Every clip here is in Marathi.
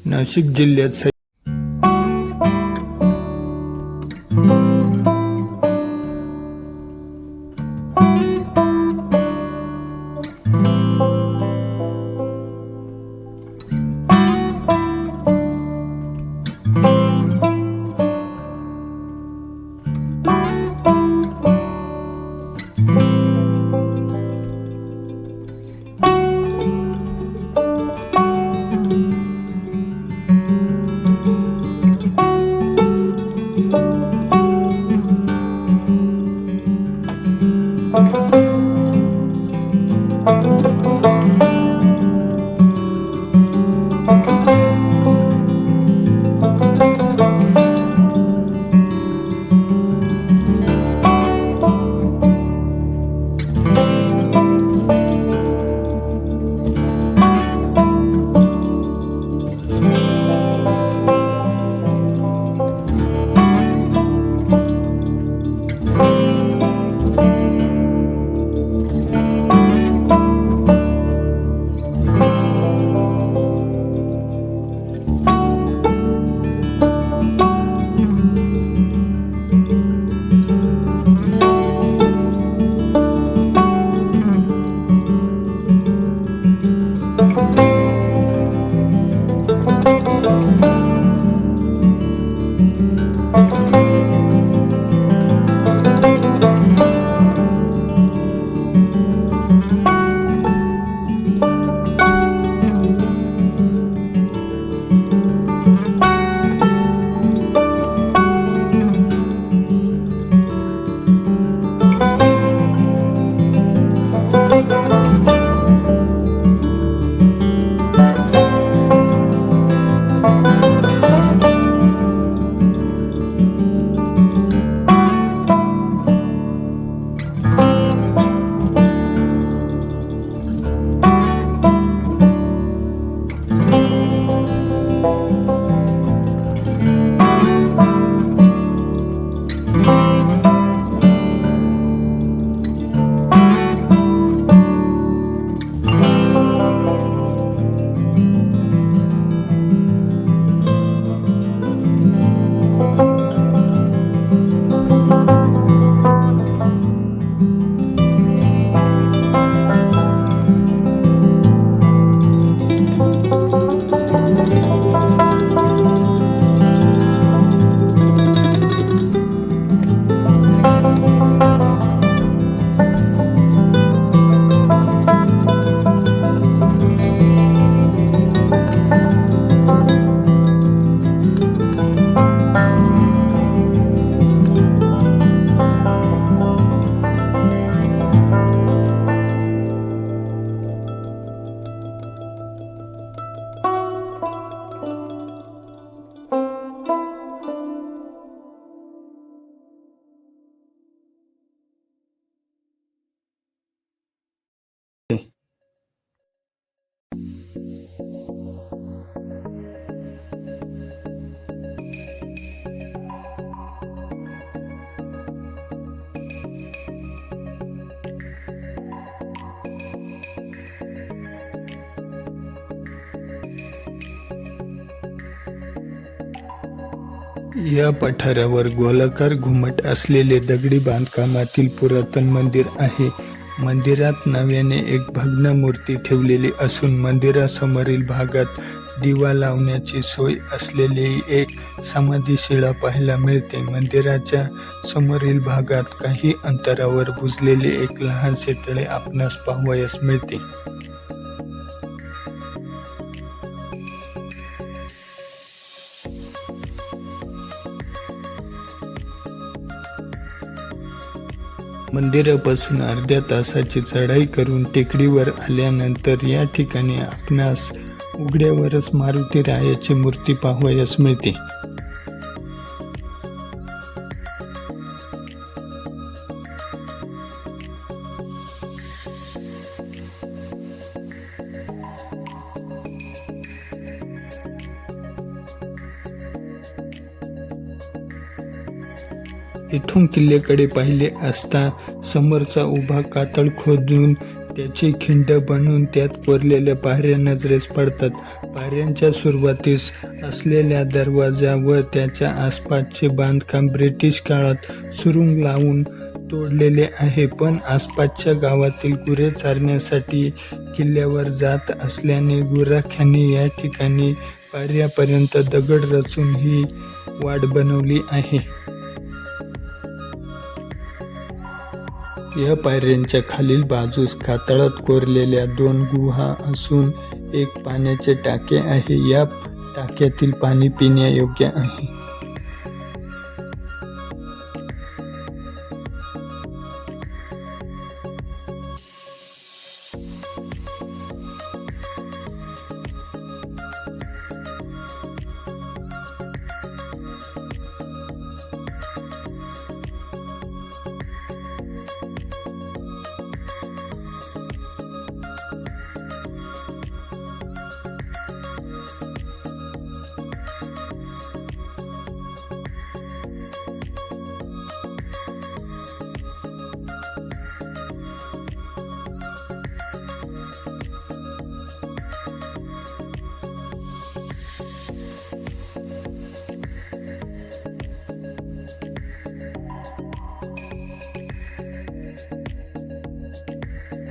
नाशिक जिल्ह्यात या पठारावर गोलाकार घुमट असलेले दगडी बांधकामातील पुरातन मंदिर आहे. मंदिरात नव्याने एक भग्न मूर्ती ठेवलेली असून मंदिरासमोरील भागात दिवा लावण्याची सोय असलेली एक समाधीशिळा पाहायला मिळते. मंदिराच्या समोरील भागात काही अंतरावर बुजलेले एक लहानसे तळे आपणास पाहावयास मिळते. मंदिरापासून अर्ध्या तासाची चढाई करून टेकडीवर आल्यानंतर या ठिकाणी आपणास उघड्यावरच मारुती रायाची मूर्ती पाहावयास मिळते. इथून किल्ल्याकडे पाहिले असता समोरचा उभा कातळ खोदून त्याची खिंड बनवून त्यात कोरलेल्या पायऱ्या नजरेस पडतात. पायऱ्यांच्या सुरुवातीस असलेल्या दरवाजा व त्याच्या आसपासचे बांधकाम ब्रिटिश काळात सुरुंग लावून तोडलेले आहे, पण आसपासच्या गावातील गुरे चारण्यासाठी किल्ल्यावर जात असल्याने गुराख्यांनी या ठिकाणी पायऱ्यापर्यंत दगड रचून ही वाट बनवली आहे. या पायऱ्यांच्या खालील बाजूस कातळात कोरलेल्या 2 गुहा असून एक पाण्याचे टाके आहे. या टाक्यातील पाणी पिण्यायोग्य आहे.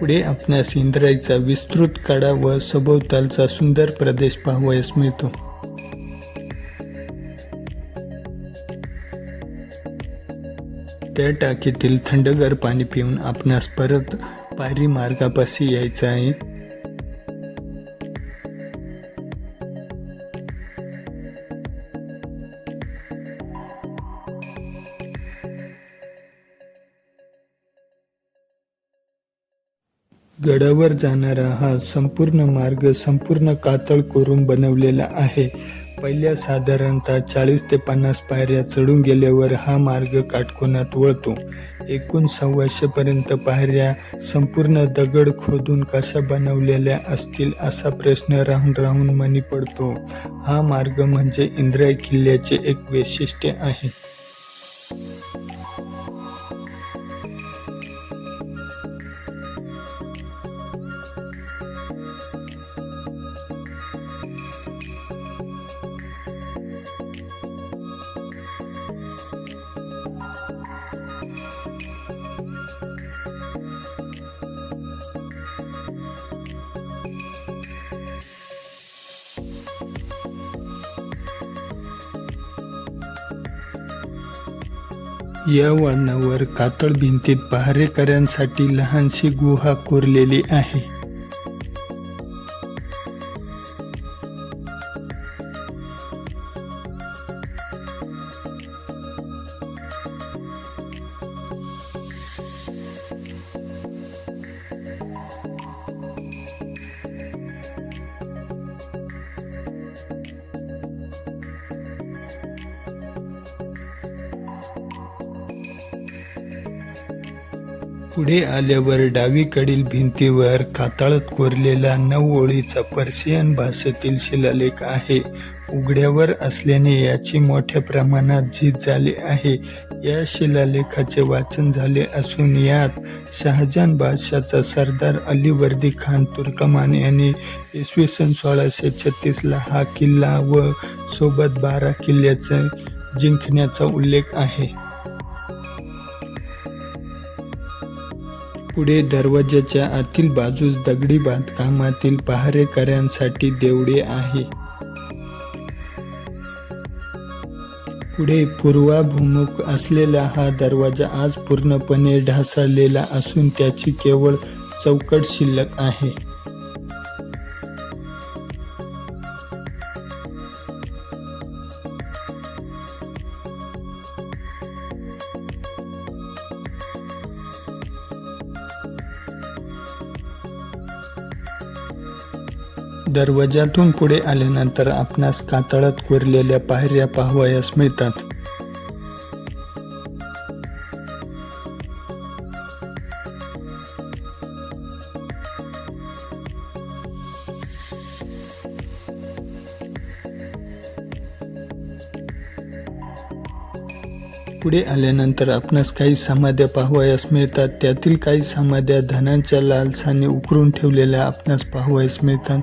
पुढे आपणास इंद्राईचा विस्तृत कडा व सभोवतालचा सुंदर प्रदेश पाहावयास मिळतो. त्या टाकीतील थंडगार पाणी पिऊन आपणास परत पायरी मार्गापाशी यायचं आहे. गडावर जाणारा हा संपूर्ण मार्ग संपूर्ण कातळ कोरून बनवलेला आहे. पहिल्या साधारणतः 40 ते 50 पायऱ्या चढून गेल्यावर हा मार्ग काटकोनात वळतो. एकूण 125 पर्यंत पायऱ्या संपूर्ण दगड खोदून कशा बनवलेल्या असतील असा प्रश्न राहून राहून मनी पडतो. हा मार्ग म्हणजे इंद्राई किल्ल्याचे एक वैशिष्ट्य आहे. या वळणावर कातळ भिंतीत पहारेकऱ्यांसाठी लहानशी गुहा कोरलेली आहे. पुढे आल्यावर डावीकडील भिंतीवर कातळात कोरलेला 9 ओळीचा पर्शियन भाषेतील शिलालेख आहे. उघड्यावर असल्याने याची मोठ्या प्रमाणात झीज झाली आहे. या शिलालेखाचे वाचन झाले असून यात शहाजहान बादशाचा सरदार अली वर्दी खान तुर्कमान यांनी इसवी सन 1636ला हा किल्ला व सोबत 12 किल्ल्याचे जिंकण्याचा उल्लेख आहे. पुढे दरवाजाच्या आतील बाजूस दगडी बांधकामातील पहारेकऱ्यांसाठी देवळे आहे. पुढे पूर्वाभिमुख असलेला हा दरवाजा आज पूर्णपणे ढासळलेला असून त्याची केवळ चौकट शिल्लक आहे. दरवाजातून पुढे आल्यानंतर आपणास कातळात कोरलेल्या पायऱ्या पाहावयास मिळतात. पुढे आल्यानंतर आपणास काही समाध्या पाहावयास मिळतात. त्यातील काही समाध्या धनाच्या लालसाने उकरून ठेवलेल्या आपणास पाहावयास मिळतात.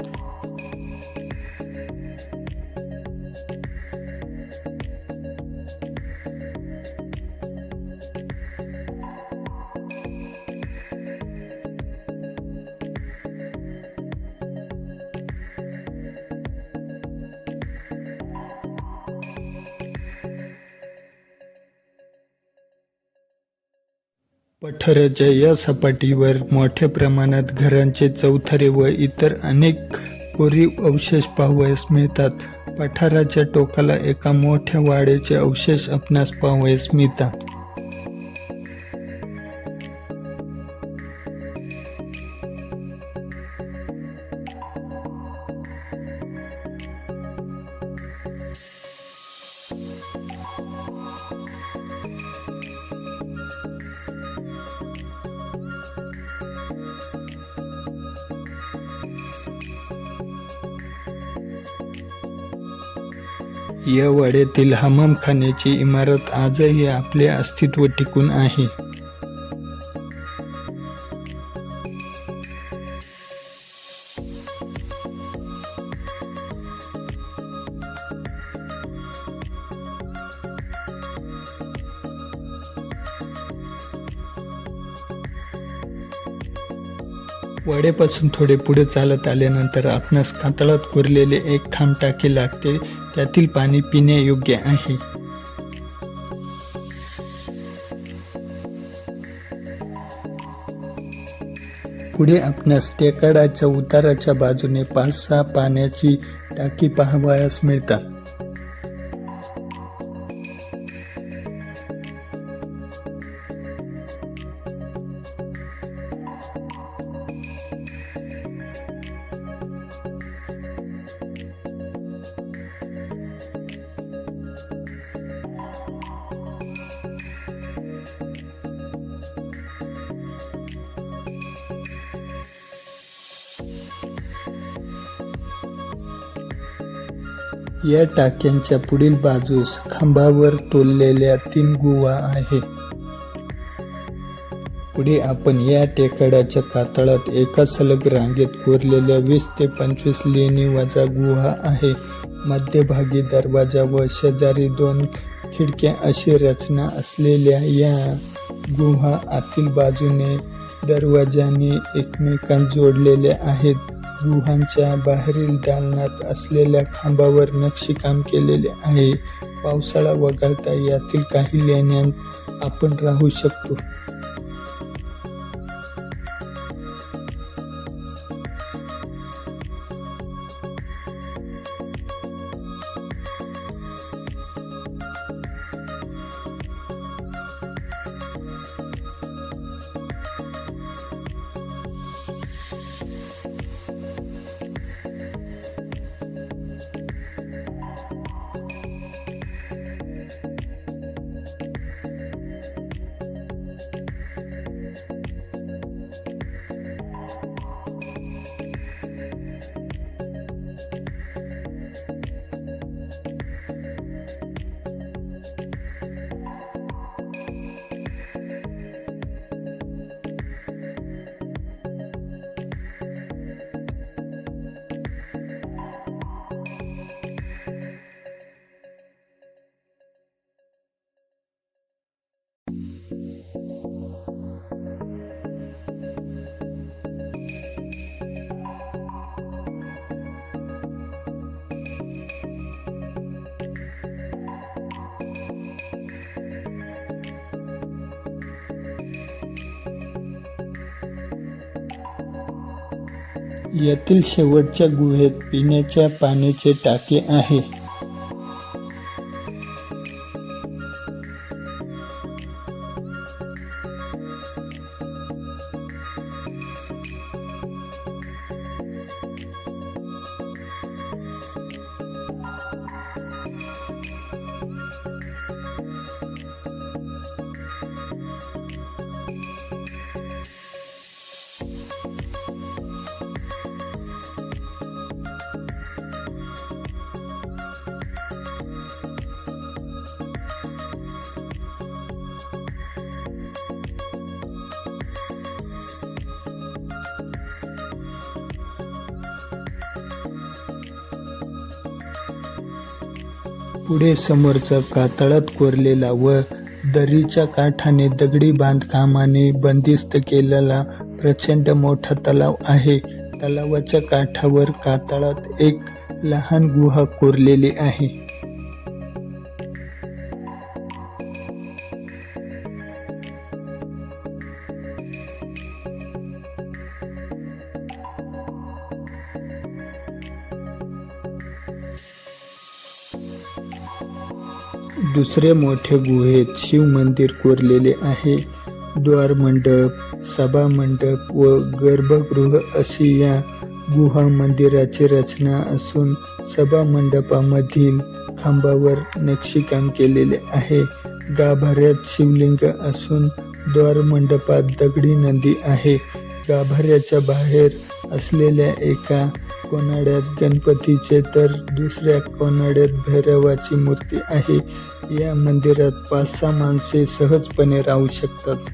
पठाराच्या या सपाटीवर मोठ्या प्रमाणात घरांचे चौथरे व इतर अनेक कोरीव अवशेष पाहावयास मिळतात. पठाराच्या टोकाला एका मोठ्या वाड्याचे अवशेष आपणास पाहावयास मिळतात. या वाड्यातील हमामखान्याची इमारत आजही आपले अस्तित्व टिकून आहे. वाड्यापासून थोडे पुढे चालत आल्यानंतर आपणास कातळात कोरलेले एक खांब टाके लागते. त्यातील पाणी पिण्यायोग्य आहे. पुढे आपणास टेकाडाच्या उताराच्या बाजूने 5-6 पाण्याची टाकी पाहावयास मिळतात. या टाक्यांच्या पुढील बाजूस खांबावर तोललेल्या 3 गुहा आहे. पुढे आपण या टेकाडाच्या कातळात एका सलग रांगेत कोरलेल्या 20 ते 25 लेणी वजा गुहा आहे. मध्यभागी दरवाजा व शेजारी 2 खिडक्या अशी रचना असलेल्या या गुहा आतील बाजूने दरवाजाने एकमेकांत जोडलेल्या आहेत. गुहांच्या बाहेरील दालनात असलेल्या खांबावर नक्षीकाम केलेले आहे. पावसाळा वगळता यातील काही लेण्यांत आपण राहू शकतो. यातील शेवटच्या गुहेत पिण्याच्या पाण्याचे टाके आहे. पुढे समोरचा कातळात कोरलेला व दरीच्या काठाने दगडी बांधकामाने बंदिस्त केलेला प्रचंड मोठा तलाव आहे. तलावाच्या काठावर कातळात एक लहान गुहा कोरलेली आहे. दुसरे मोठे गुहेत शिव मंदिर कोरलेले आहे. द्वारमंडप, सभामंडप व गर्भगृह अशी या गुहा मंदिराची रचना असून सभामंडपामधील खांबावर नक्षीकाम केलेले आहे. गाभाऱ्यात शिवलिंग असून द्वारमंडपात दगडी नंदी आहे. गाभाऱ्याच्या बाहेर असलेल्या एका कोनाड्यात गणपतीचे तर दुसऱ्या कोनाड्यात भैरवाची मूर्ती आहे. या मंदिरात 5-6 माणसे सहजपणे राहू शकतात.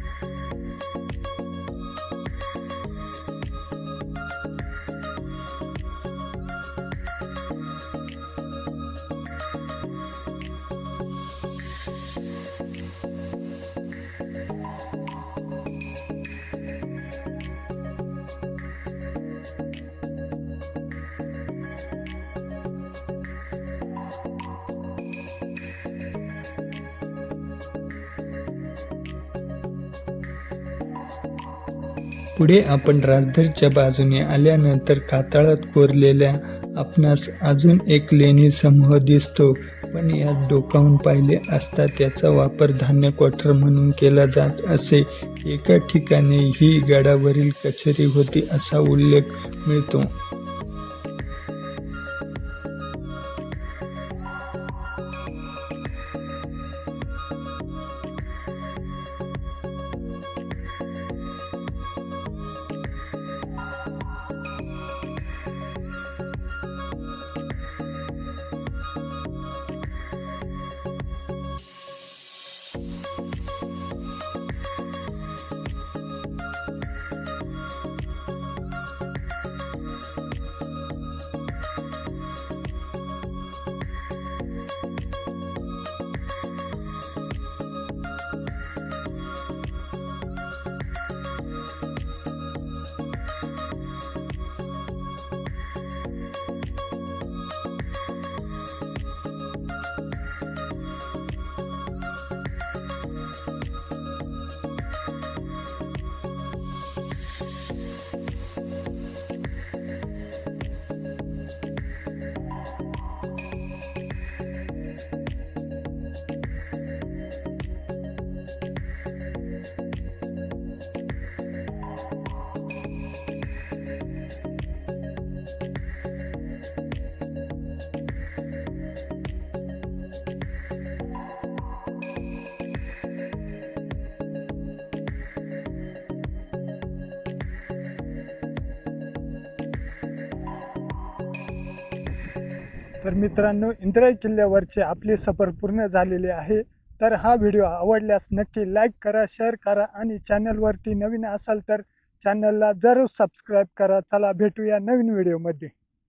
पुढे आपण राजधरच्या बाजूने आल्यानंतर कातळात कोरलेल्या आपणास अजून एक लेणी समूह दिसतो, पण यात डोकावून पाहिले असता त्याचा वापर धान्य क्वार्टर म्हणून केला जात असे. एका ठिकाणी ही गडावरील कचेरी होती असा उल्लेख मिळतो. तर मित्रांनो, इंद्राई किल्ल्यावरचे आपले सफर पूर्ण झालेले आहे. तर हा व्हिडिओ आवडल्यास नक्की लाईक करा, शेअर करा आणि चॅनलवरती नवीन असाल तर चॅनलला जरूर सबस्क्राईब करा. चला भेटूया नवीन व्हिडिओमध्ये.